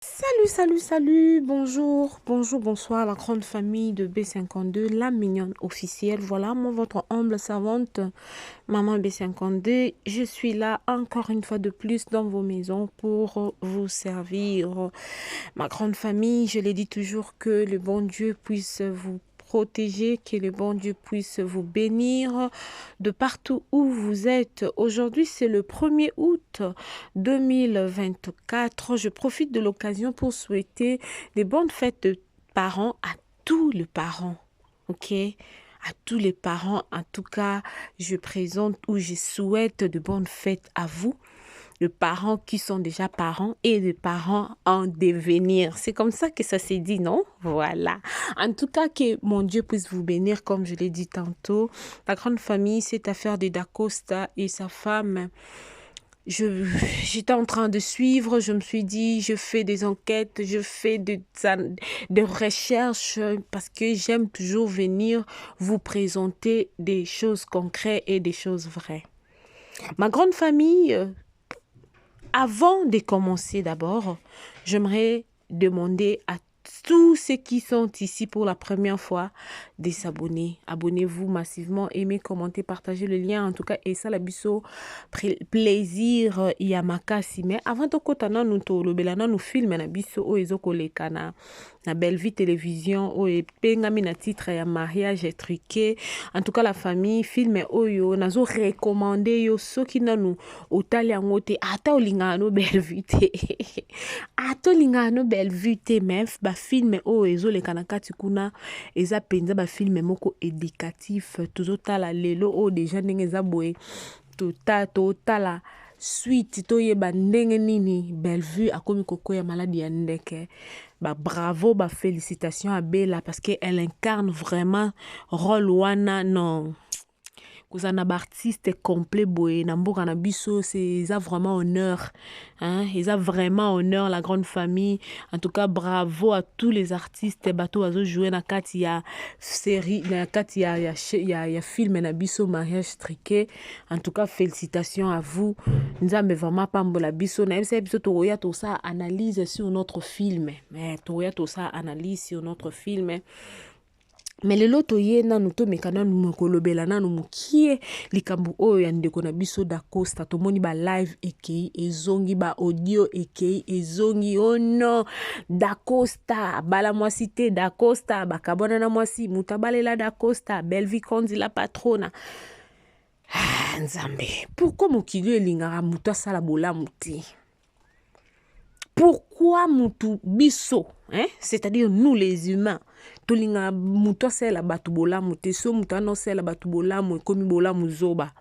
Salut, bonjour, bonsoir, la grande famille de B52, la mignonne officielle. Voilà, moi, votre humble servante, maman B52. Je suis là encore une fois de plus dans vos maisons pour vous servir. Ma grande famille, je l'ai dit toujours, que le bon Dieu puisse vous protéger, que le bon Dieu puisse vous bénir de partout où vous êtes. Aujourd'hui, c'est le 1er août 2024. Je profite de l'occasion pour souhaiter des bonnes fêtes de parents à tous les parents. Ok? À tous les parents, en tout cas, je présente ou je souhaite de bonnes fêtes à vous, de parents qui sont déjà parents et de parents en devenir. C'est comme ça que ça s'est dit, non? Voilà. En tout cas, que mon Dieu puisse vous bénir, comme je l'ai dit tantôt. La grande famille, cette affaire de Dacosta et sa femme, j'étais en train de suivre, je me suis dit, je fais des enquêtes, je fais des recherches parce que j'aime toujours venir vous présenter des choses concrètes et des choses vraies. Ma grande famille, avant de commencer d'abord, j'aimerais demander à tous ceux qui sont ici pour la première fois de s'abonner. Abonnez-vous massivement, aimez, commentez, partagez le lien. En tout cas, et ça, la biso, plaisir, yamakasi. Mais avant de kotana nous to le belana nous filme na biso o ezoko lekana na belle vie télévision o e pengami na titre ya mariage truqué. En tout cas, la famille filme oyo nazo recommander yo soki nanu otali yango te ata olinga no belle vie te ata olinga no belle vie te mef ba film oyo ezolekana kati kuna eza penza ba film moko éducatif tozotala lelo oyo déjà ndenge eza boye totala suite toyeba ndenge nini Bellevue akomi kokoya maladie ya ndeke. Bah, bravo, bah, félicitations à Bella parce qu'elle incarne vraiment rôle wana non. Kozana artiste complet boye na mboka na biso, c'est ça vraiment honneur, hein, ils a vraiment honneur la grande famille. En tout cas, bravo à tous les artistes bateau azo jouer na kati ya série na kati ya film na biso mariage truqué. En tout cas, félicitations à vous. Nzambe vraiment pambola biso na biso toya to ça analyse sur notre film. Mais toya to ça analyse sur notre film. Mais le loto ye nanu to mekana nukolobela nanu mukie likambu oyo ya ndeko na biso Dacosta tomoni ba live ekei ezongi ba audio ekei ezongi oh non Dacosta bala mwasi te Dacosta bakabona na mwasi mutabalela Dacosta Bellevue Kondi la patrona. Ah, Nzambe, pourquoi mokili elingaka mutu asala bolamu te? Pourquoi mutu biso, hein? C'est-à-dire nous les humains, tolinga mutu asala batu bolamu te, so mutu anosala batu bolamu ekomi bolamu zoba.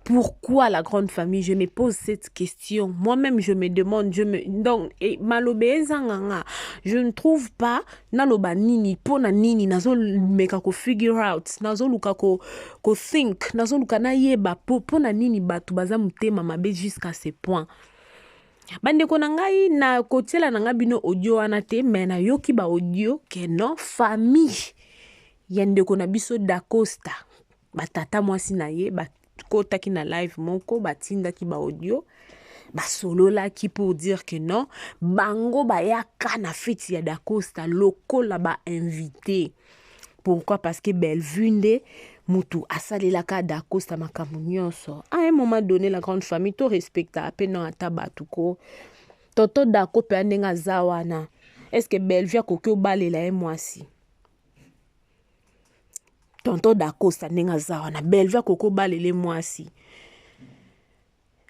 Pourquoi la grande famille? Je me pose cette question. Moi-même, je me demande, donc, et malobe zanganga, je ne trouve pas, naloba nini, pona nini, nazo meka ko figure out, nazo luka ko think, nazo luka na yeba, pona nini batu baza mutema mabe jusqu'à ce point. Bandeko na ngai na kotiela na nga bino audio wana te, mais na yoki ba audio ke non famille ya ndeko na biso Dacosta batata mwasi na ye bakotaki na live moko batindaki ba audio basolola ki pour dire que non bango bayaka na feti ya Dacosta lokola ba invité. Pourquoi? Parce que Bellevue nde mutu asalelaka Dacosta makambo nyonso. À un moment donné, la grande famille to respecta apena ata batuko. Toto Dako pe andenga zawana. Est-ce que Bellevue akoki obalela ye mwasi? Tonto Dacosta ndenga zawana. Bellevue akoki obalele mwasi?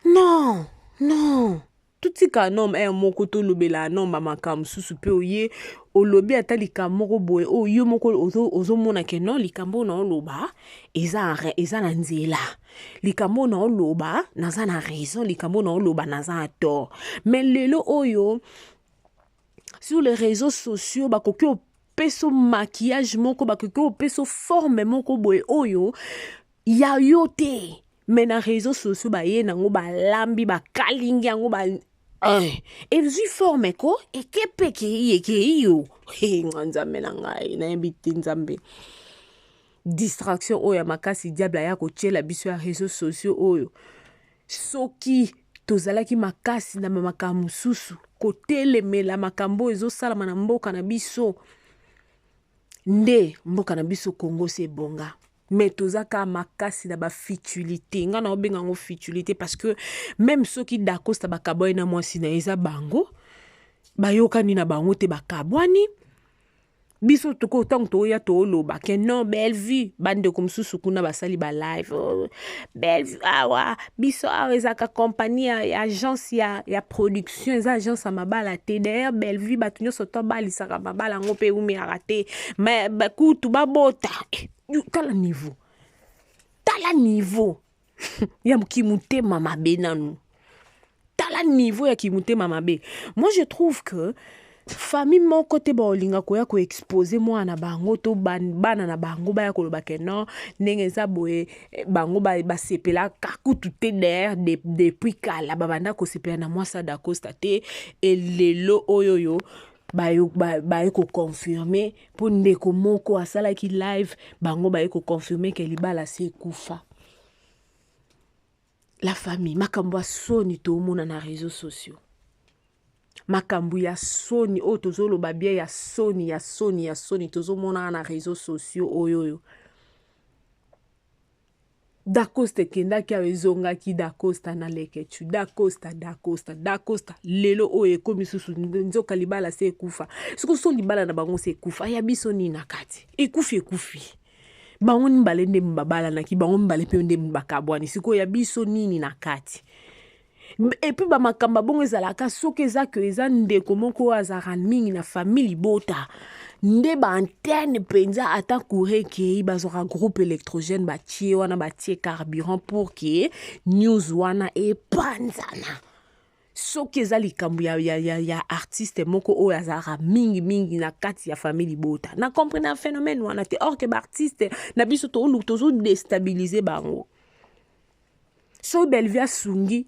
Non. Tuti ka nom moko to lobela nom mamakam susu pe oye olobi ata likambo boye oyo moko ozomona ke non likambo na oloba eza na nzela likambo na oloba naza na raison likambo na oloba naza na tort. Mais lelo oyo sur les réseaux sociaux bakoki opeso maquillage moko bakoki opeso forme moko boye oyo ya yo te. Mais na réseaux sociaux baye nango balambi bakalingi yango ba ezwi forme ko ekepeke yo nzambe na ngai na yebite nzambe distraction oyo makasi diable ya kotiela biso ya réseaux sociaux oyo soki tozalaki makasi na makambo mosusu kotelemela makambo ezosalama na mboka na biso nde mboka na biso Congo se bonga. Mais tozaka makasi na ba futilité nga na obenga ngo futilité parce que même ceux qui dakosta bakaboy na mwasi na eza bango bayokani na bango te bakabwani biso toko tang to ya to loba ke non belle vie bande comme susu kuna basali ba live belle vie awa biso awezaka compagnie ya agence ya production eza agence mabala te d'ailleurs belle vie batunyo soto balisaka mabala ngo pe umi arate mais bakutu babota tala niveau ya mkimute mama benanu tala niveau ya kimute mama be. Moi je trouve que famille mon côté bolinga ko ya ko exposer moi na bango to bana na bango ba ya ko loba ke non ndenge za boye bango ba sepela kakutu te der depuis kala babanda ko sepela na moi ça d'Acosta te et lelo oyoyo ba ko confirmer pour ndeko moko asala ki live bango ba ko confirmer que libala se kufa. La famille makambo soni to mona na réseaux sociaux makambo ya soni o tozolo babia ya soni tozo mona na réseaux sociaux oyoyo Dacosta kenda ki awezonga ki Dacosta na leketu Dacosta lelo oye komi susu nzoka libala se kufa siko so libala na bango se kufa ya biso ni nakati ekufi bango mbale nde mbabala na ki bango mbale pe nde mbakabwani siko ya biso nini nakati. Et puis ba makamba bongo ezalaka soki eza ke eza ndeko moko azara mingi na famille bota nde ba antenne penza ata kureke bazora groupe électrogène batie wana batie carburant pour que news wana epanzana soki eza likambo ya artiste moko o azara mingi na kati ya famille bota na comprendre un phénomène wana te or que ba artiste na biso tozo déstabiliser bango so Belvia sungi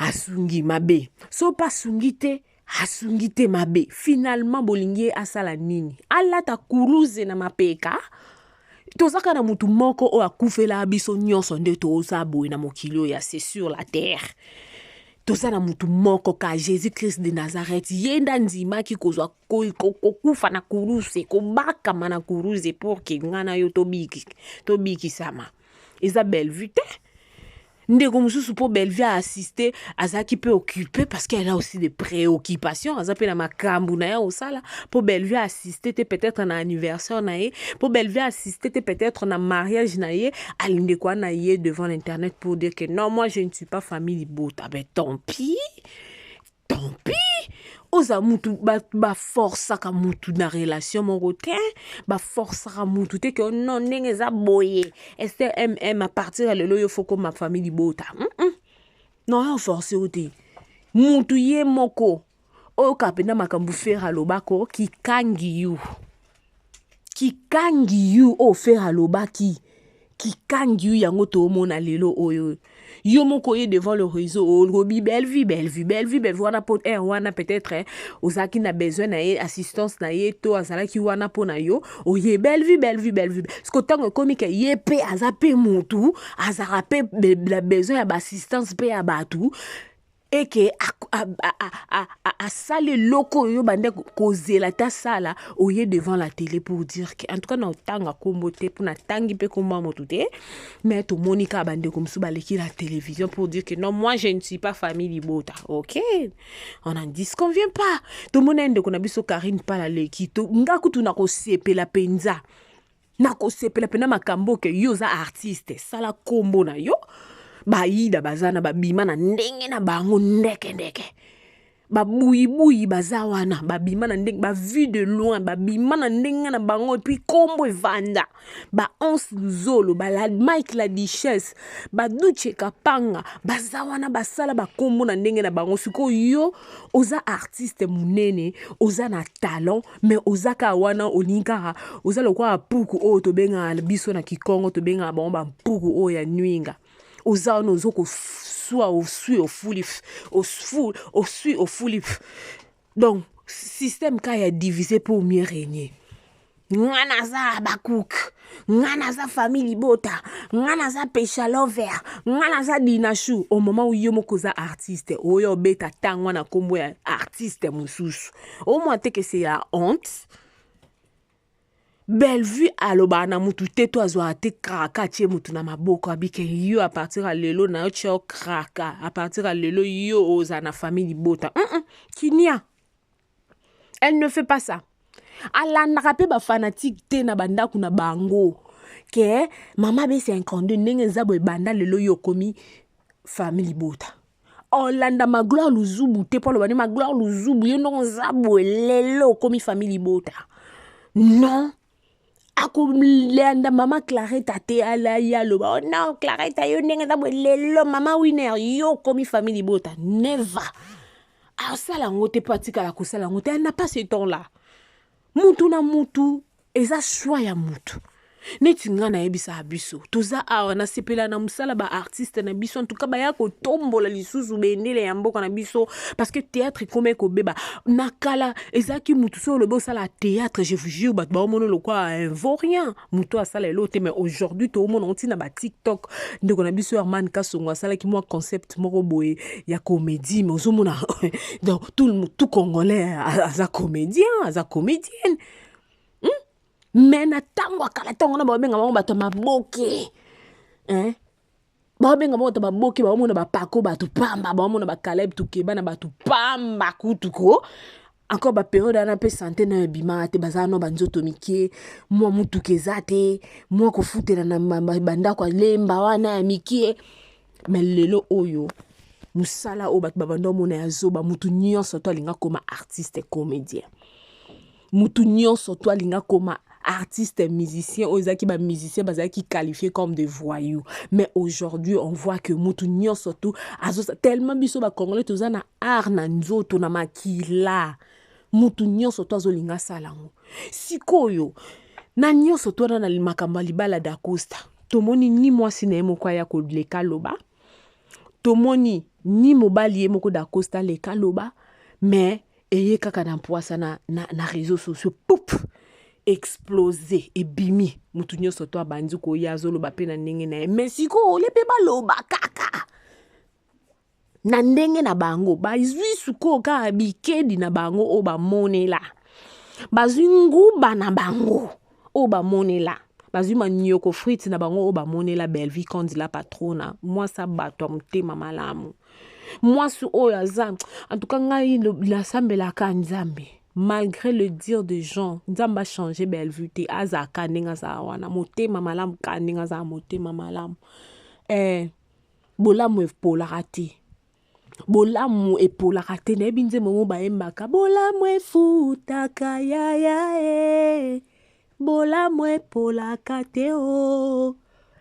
asungi mabe so pas sungi te mabe finalement bolingi asala nini alata kuruze na mapeka tozaka na mutu moko o akufela biso nyonso nde toza boy na mokilo ya c'est sur la terre toza na mutu moko ka Jésus-Christ de Nazareth yenda nzima ki kozwa kufa na kuruze kobaka mana kuruze pour que ngana yo tobiki sama Isabelle vite ndeko mususu po Bellevue a assisté azaki peut occupé parce qu'elle a aussi des préoccupations azape na makambu na ya osala po Bellevue a assisté peut-être na anniversaire na ye po Bellevue a assisté peut-être na mariage na ye alindeko na ye devant l'internet pour dire que non moi je ne suis pas famille bota ben tant pis oza mutu ba force ka mutu na relation moko te ba force ka mutu te que non ndenge za boye STMM à partir de lelo yo foko ma famille bota non on force ote mutu ye moko o kapena makambu fera lobako ki kangi you o fera lobaki ki kangi you yango to mona lelo oyo yo moko ye devant le réseau robi Bellevue wana pot wana peut-être ozaki na besoin na ye assistance na ye to azalaki wana po na yo oye Bellevue sko tango komika ye pe azape mutu azarape la besoin ya assistance pe ya batu et que a salé loko yo bande kozela ta sala oye devant la télé pour dire que en tout cas na tanga kombote pour na tangi pe komba motuté mais to Monica bande comme sou baleki la télévision pour dire que non moi je ne suis pas famille bota. OK, on en dit qu'on vient pas to monende ko na biso Karine pala leki to ngakutu na ko sepela penza na ko sepela pena makambo ke yo za artiste sala kombo na yo baida bazana babima na ndenge na bango ndeke babuyi bazawana babima na ndenge ba vue de loin babima na ndenge na bango et puis kombo evanda ba Once Luzolo ba la Mike la Duchesse ba Duche Kapanga bazawana basala ba kombo na ndenge na bango siko yo oza artiste munene oza na talent mais oza ka wana olinga oza lokwa puku o to benga biso na Kikongo to benga ba puku o ya nwinga oza nozoko soit au fulif donc système ka ya divisé pour mieux régner ngana za bakuk, ngana za famille bota, ngana za pesha lover, ngana za dinashu. Au moment où yomo koza artiste, oyo beta tangwa na kombo ya artiste mususu. Au moins te que c'est la honte. Bellevue aloba na mutu te to azwa te kraka tie mutu na maboko abike yo à partir à lelo na yo tio kraka à partir à lelo yo oza na famille bota. Kinia. Elle ne fait pas ça. Ala nakape ba fanatique te na banda kuna bango. Ke mama be 52 ndenge zabo banda lelo yo komi famille bota. Olanda magloire luzubu te polo bani magloire luzubu yo no zabo lelo komi famille bota. Non. Ako lenda mama Claretta te ala ya loba. Oh non, Claretta yo ndenge zabo lelo mama winner yo komi famille bota. Never. Alors ça la ngote patika la kosala ngote, elle n'a pas ce temps là. Mutu na mutu eza choix ya mutu. Neti nga na yebisa abiso. Toza awa na sepela na musala ba artiste na biso. En tout cas ba ya ko tombola lisusu bendele ya mboka na biso. Parce que théâtre comme ko beba. Nakala ezaki mutu so lobo sala théâtre. Je vous jure bat ba omono lokwa un vaurien. Mutu asala elote mais aujourd'hui to omono onti na ba TikTok. Ndeko na biso Herman Kasongo asala ki moi concept moko boye ya comédie mais ozomona donc tout congolais aza comédien, aza comédienne. Mais na tango akala tango na babenga bango bato maboke. Babenga bango bato maboke ba omona ba pako bato pamba ba omona ba Caleb Tukeba na bato pamba kutuko. Encore ba période na pe santé na bima te bazano banzoto mikie moi mutu kezate moi ko futela na banda kwa lemba wana ya mikie. Mais lelo oyo musala o bato babando mona ya zoba mutu nyonso to alinga koma artiste comédien. Mutu nyonso to alinga koma artistes, musiciens, osaki ba musiciens bazaki qualifiés comme des voyous. Mais aujourd'hui, on voit que mutu nyon surtout tellement biso ba congolais tozana art na nzoto na makila. Mutu nyon surtout azolinga salango. Sikoyo na nyon surtout na makamba libala da Costa. Tomoni ni mwasi na moko ya ko leka loba. Tomoni ni mobali ye moko da Costa leka loba. Mais eye kaka na poisa na réseaux sociaux. Poup! Explosé et bimi mutu nyonso to abandi ko yazo loba pe na ndenge na mais siko ole pe baloba kaka na ndenge na bango bazwi suko ka bikedi na bango o ba monela bazwi nguba na bango o ba monela bazwi manyoko frites na bango o ba monela Bellevue quand la patrona moi ça bato mtema malamu moi su o yaza en tout cas ngai la sambela ka nzambe. Malgré le dire de gens, Nzamba changé Bellevue te aza kaninga za wana motema malamu kaninga za motema malamu. Bolamu epolarate. Bolamu epolarate ne binze momo ba embaka. Bolamu efutaka ya Bolamu epolakate o.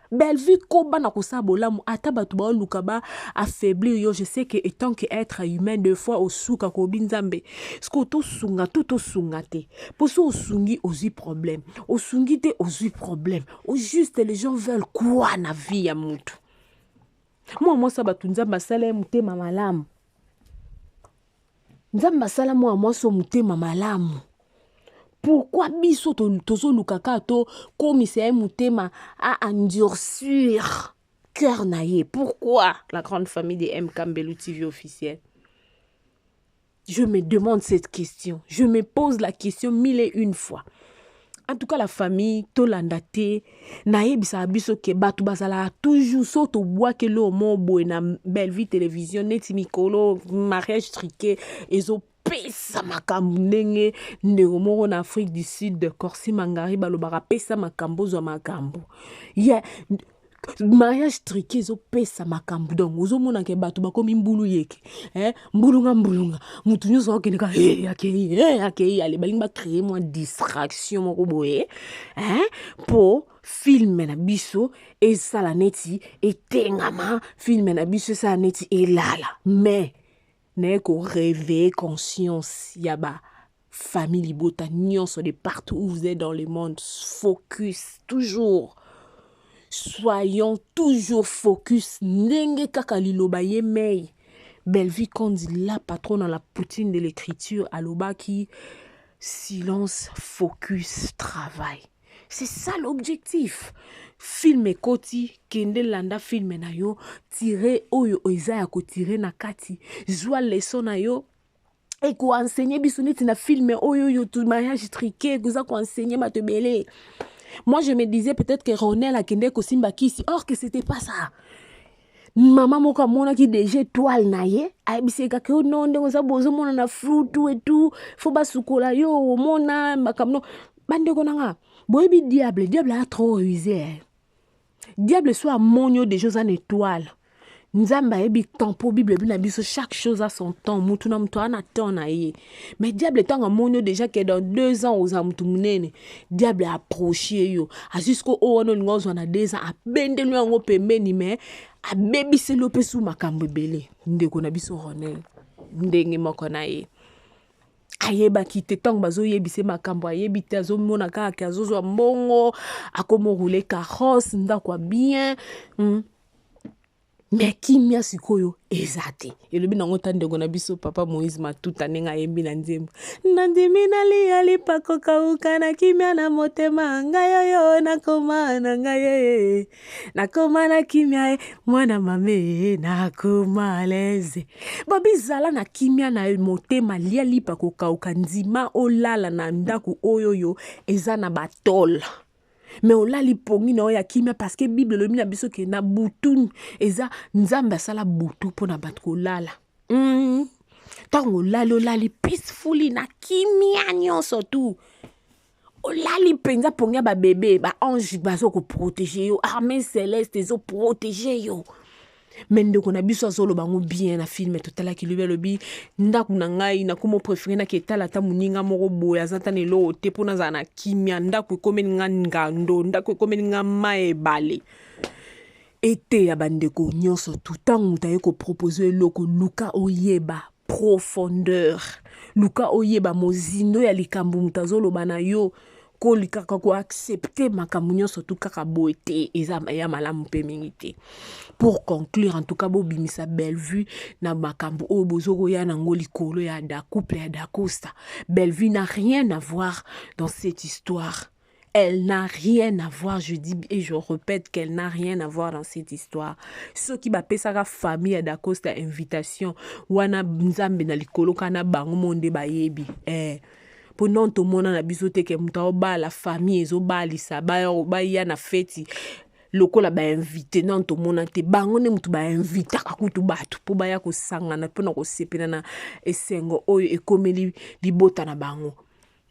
Bellevue koba na kosa bolamu ata batu ba lukaba affaiblir yo. Je sais que étant que être humain deux fois au souka ko binzambe sko to sunga tout sunga te poso osungi ozi problème osungi te ozi problème au juste les gens veulent quoi na vie ya mutu. Moi ça batu nzamba sala mutema malamu nzamba sala moi so mutema malamu. Pourquoi biso tozo lukaka to commissaire mutema a endurcir cœur naie? Pourquoi la grande famille des M Kambelu TV officiel? Je me demande cette question. Je me pose la question 1001 fois. En tout cas la famille tolandate naie bisa biso ke batu bazala toujours soto bois que lo mobo na Bellevue télévision neti mikolo mariage triqué ezo pesa makambu ndenge ndeko moko na Afrique du Sud de Corsi Mangari balobaka pesa makambo zo makambo mariage triqué zo pesa makambu donc ozomona ke bato bakomi mbulu yeke mbulunga mutu nyoso okende ka akei ale balingi ba créer moi distraction moko boye po film na biso esala neti etengama film na biso esala neti elala mais n'est qu'au réveiller conscience yaba famille bota nyonso de partout où vous êtes dans le monde focus toujours soyons toujours focus ndenge kaka liloba ye mei Bellevue quand la patronne dans la poutine de l'écriture aloba qui silence, focus, travail. C'est ça l'objectif. Film ekoti, kende landa film na yo, tire oyo eza ya ko tire na kati, zwa leçon na yo, et ko enseigner biso neti na film oyo tout mariage triqué, ko za ko enseigner matebele. Moi je me disais peut-être que Ronel a kende ko simba kisi, or que c'était pas ça. Maman moko mona ki déjà étoile na ye, ayebiseka ke non ndenge za bozo mona na fruit et tout, faut ba sukola yo mona makamno. Bandeko nanga, boyebi diable a trop rusé. Hein. Diable soit monio des choses en étoile. Nzamba ebi tempo Bible na biso chaque chose a son temps. Mutu na mutu ana temps na ye. Mais diable est un monio déjà que dans 2 ans aux amutu munene. Diable a approché yo. A jusqu'au ono ngozo na 2 ans a bende lui ngo pembeni mais a bebi se lope sou makambo belé. Ndeko na biso Ronel. Ndenge moko na ye. Ayeba kite tang bazo yebise makambo ayebi te azomona kaka azozwa mbongo akomo rouler carrosse ndakwa bien mais kimia sikoyo ezate elobi nango tandeko na biso papa Moïse Matuta nenga yembi na nzembo nandimi na liali pakokauka na kimia na motema ngai yo nakoma na ngai nakoma na kimia mwana mame nakoma leze babizala na kimia na motema liali pakokauka nzima olala na ndaku oyoyo eza na batol. Mais olali pongi na oya kimia parce que Bible le mina biso ke na butu eza nzamba sala butu pona batko lala. Tango olali peacefully na kimia nyonso tu. Olali penza pongi ba bébé ba ange bazo ko protéger yo armée céleste zo protéger yo. Mende ko na biso azolo bango bien na film totala ki lobi ndaku na ngai na komo préféré na ketala ta muninga moko boya zata ne lo te pona za na kimia ndaku komeni ngando ndaku komeni ngama ebale ete ya bandeko nyonso tout angu ta ko proposer loko luka oyeba profondeur luka oyeba mozindo ya likambu mutazolo bana yo ko likaka ko accepter makambu nyonso tout kaka boete eza ya malamu pe mingite. Pour conclure, en tout cas, Bobimisa Bellevue na makambu o bozoko ya nango likolo ya da couple ya da Costa. Bellevue n'a rien à voir dans cette histoire. Elle n'a rien à voir, je dis et je répète qu'elle n'a rien à voir dans cette histoire. Ce qui va payer sa famille à da Costa invitation wana nzambe na likolo kana bango monde bayebi. Pendant tout monde na bisote ke muta ba la famille ezobalisa ba ya na feti. Lokola ba invité non to mona te bango ne mutu ba invita kakutu batu po ba ya ko sangana pona ko sepena na esengo oyo ekomeli libota na bango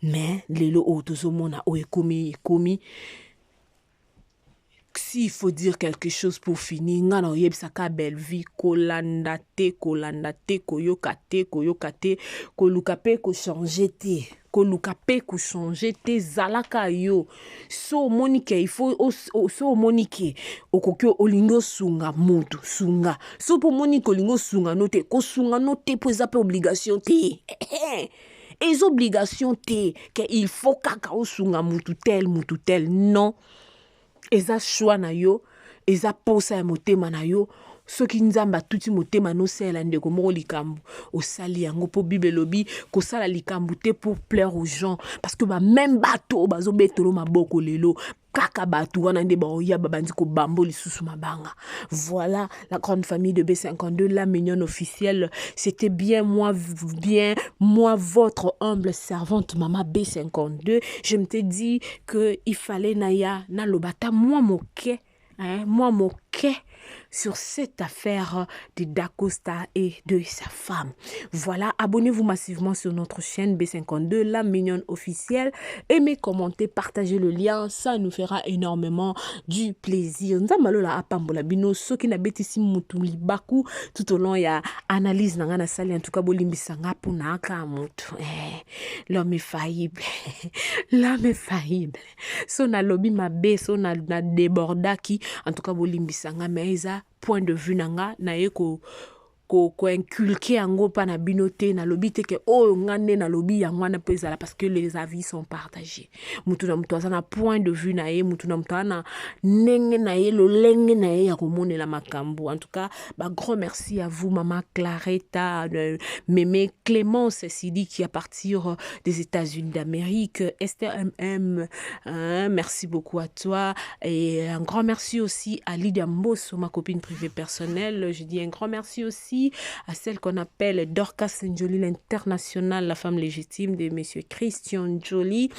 mais lelo o tozo mona o ekomi s'il faut dire quelque chose pour finir ngana oyebisa ka Bellevue kolanda te koyoka te koluka pe ko changer te koluka pe ko changer te zalaka yo so monique il faut so monique okokyo olingo sunga mutu sunga so po monique olingo sunga note ko sunga note po za pe obligation te les obligations te que il faut kaka osunga mutu tel non eza choix na yo eza posa ya motema na yo soki nzamba tuti motema no sela ndeko moko likambu osali yango po Bible lobi ko sala likambu te pour plaire aux gens parce que ba même bato bazo betolo maboko lelo kaka bato wana nde ba oya babandi ko bambo lisusu mabanga. Voilà la grande famille de B52, la mignonne officielle. C'était bien moi votre humble servante maman B52. Je me t'ai dit que il fallait naya na lobata moi moquet sur cette affaire de Da Costa et de sa femme. Voilà, abonnez-vous massivement sur notre chaîne B52, la mignonne officielle. Aimez, commentez, partagez le lien, ça nous fera énormément du plaisir. Nzamalola apambola bino soki na betisi mutuli baku tout au long ya analyse nanga na sali en tout cas bolimbisanga pona aka mutu. L'homme est faillible. L'homme est faillible. So na lobby mabe so na débordaki en tout cas bolimbisanga mais point de vue nanga na eko inculquer yango pa na bino te na lobi te ke oyo ngane na lobi yango wana pe ezala parce que les avis sont partagés. Mutu na mutu aza na point de vue na ye, mutu na mutu na ndenge na ye, lolenge na ye ya komonela makambo. En tout cas, grand merci à vous, maman Claretta, mémé Clémence Sidi qui à partir des États-Unis d'Amérique, Esther MM, merci beaucoup à toi et un grand merci aussi à Lydia Mbosso, ma copine privée personnelle. Je dis un grand merci aussi à celle qu'on appelle Dorcas Njoli, l'internationale, la femme légitime de monsieur Christian Joly.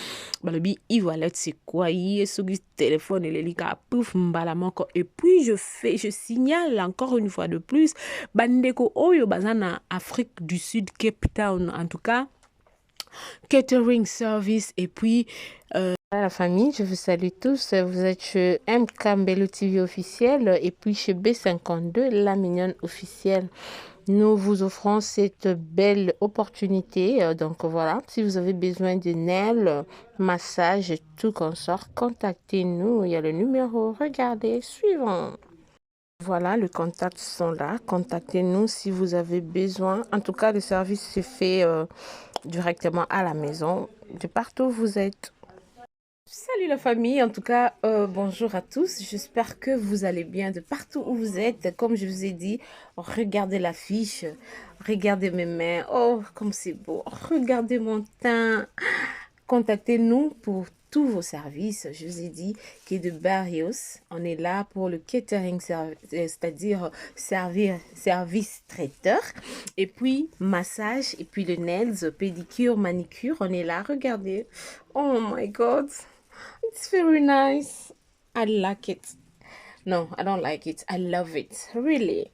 Balobi, Ivoilette, c'est quoi? Téléphone et les pouf, et puis je signale encore une fois de plus, bandeko oyo bazana Afrique du Sud, Cape Town, en tout cas, catering service, et puis la famille, je vous salue tous. Vous êtes chez MK Mbelo TV officiel et puis chez B52, la mignonne officielle. Nous vous offrons cette belle opportunité. Donc voilà, si vous avez besoin de nails, massage et tout consort, contactez-nous. Il y a le numéro, regardez, suivant. Voilà, les contacts sont là. Contactez-nous si vous avez besoin. En tout cas, le service se fait directement à la maison, de partout où vous êtes. Salut la famille, en tout cas, bonjour à tous. J'espère que vous allez bien de partout où vous êtes. Comme je vous ai dit, regardez l'affiche, regardez mes mains. Oh, comme c'est beau. Regardez mon teint. Contactez-nous pour tous vos services. Je vous ai dit que de Barrios, on est là pour le catering, c'est-à-dire service traiteur. Et puis, massage, et puis le nails, pédicure, manicure, on est là. Regardez. Oh my God. It's very nice. I like it. No, I don't like it. I love it. Really.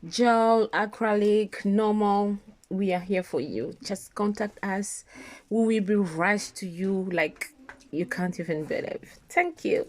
Gel, acrylic, normal. We are here for you. Just contact us. We will be rushed to you like you can't even believe. Thank you.